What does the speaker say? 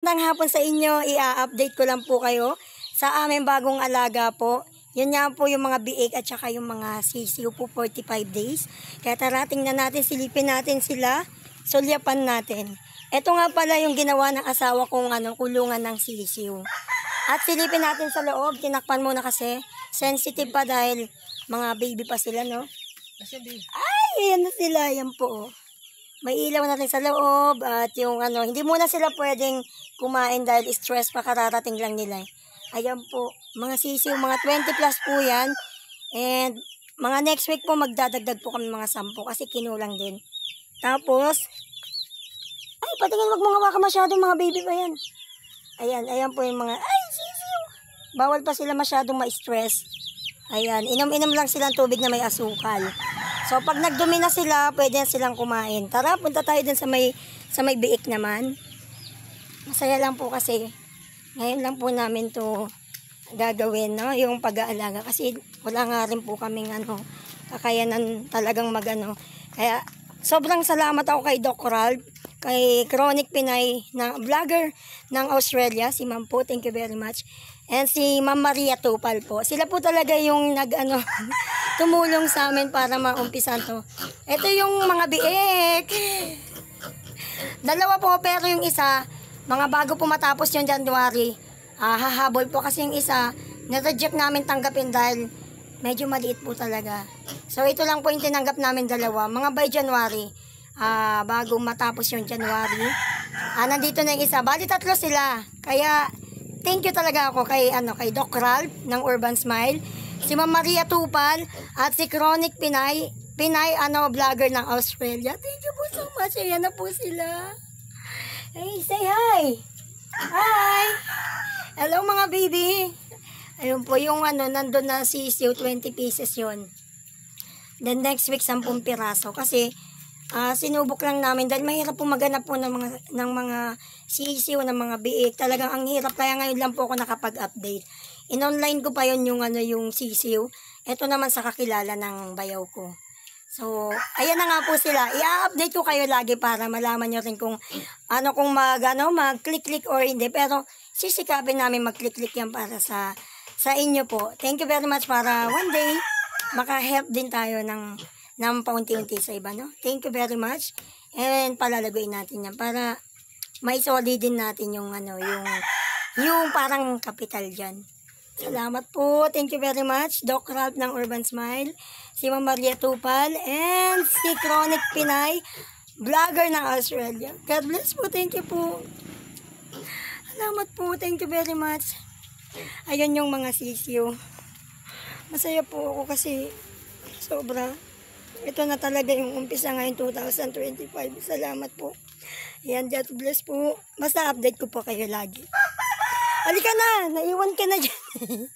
Magandang hapon sa inyo, i-update ko lang po kayo sa aming bagong alaga po. Yan nga po yung mga biik at saka yung mga sisiw po 45 days. Kaya tarating na natin, silipin natin sila, sulyapan natin. Ito nga pala yung ginawa ng asawa kong kulungan ng sisiw. At silipin natin sa loob, tinakpan muna kasi sensitive pa dahil mga baby pa sila, no? Ay, ayan na sila, yan po. May ilaw natin sa loob at yung hindi muna sila pwedeng kumain dahil stress pa kararating lang nila. Ayan po, mga sisiw, mga 20 plus po yan. And mga next week po magdadagdag po kami mga 10 kasi kinulang din. Tapos, ay patingin, wag mo hawakan masyado, mga baby pa yan. Ayan po yung mga, ay sisiw. Bawal pa sila masyadong ma-stress. Ayan, inom-inom lang silang tubig na may asukal. So, pag nagdumi na sila, pwede na silang kumain. Tara, punta tayo dun sa may biik naman. Masaya lang po kasi, ngayon lang po namin to gagawin, no? Yung pag-aalaga. Kasi wala nga rin po kaming kakayanan talagang Kaya, sobrang salamat ako kay Doc Ralph, kay Chronic Pinay, na vlogger ng Australia, si Ma'am po, thank you very much. And si Ma'am Maria Tupal po. Sila po talaga yung tumulong sa amin para maumpisan to. Ito yung mga biik. Dalawa po, pero yung isa, mga bago po matapos yung January, hahabol po kasi yung isa, na-reject namin tanggapin dahil medyo maliit po talaga. So ito lang po yung tinanggap namin dalawa. Mga by January, bago matapos yung January, nandito na yung isa. Bali 3 sila. Kaya thank you talaga ako kay Doc Ralph ng Urban Smile, si Ma'am Maria Tupal at si Chronic Pinay vlogger ng Australia. Thank you po so much. Ayan na po sila. Hey, say hi. Hi. Hello mga baby. Ayun po yung nandun na sisiw, 20 pieces yon. Then next week 10 piraso kasi sinubok lang namin dahil mahirap po maghanap po ng mga sisiw, ng mga biik. Talagang ang hirap, kaya ngayon lang po ako nakapag-update. In-online ko pa yon yung sisiw. Ito naman sa kakilala ng bayaw ko. So, ayan na nga po sila. I-update ko kayo lagi para malaman nyo rin kung kung mag-click-click or hindi. Pero sisikapin namin mag-click-click yan para sa inyo po. Thank you very much para one day maka-help din tayo ng paunti-unti sa iba, no? Thank you very much. And palalaguin natin yan para maisoli din natin yung parang kapital dyan. Salamat po. Thank you very much. Doc Ralph ng Urban Smile, si Ma'am Maria Tupal, and si Chronic Pinay, vlogger ng Australia. God bless po. Thank you po. Salamat po. Thank you very much. Ayun yung mga sisiw. Masaya po ako kasi sobra. Ito na talaga yung umpisa ngayon 2025. Salamat po. Ayan, God bless po. Basta update ko po kayo lagi. Halika na, naiwan ka na dyan.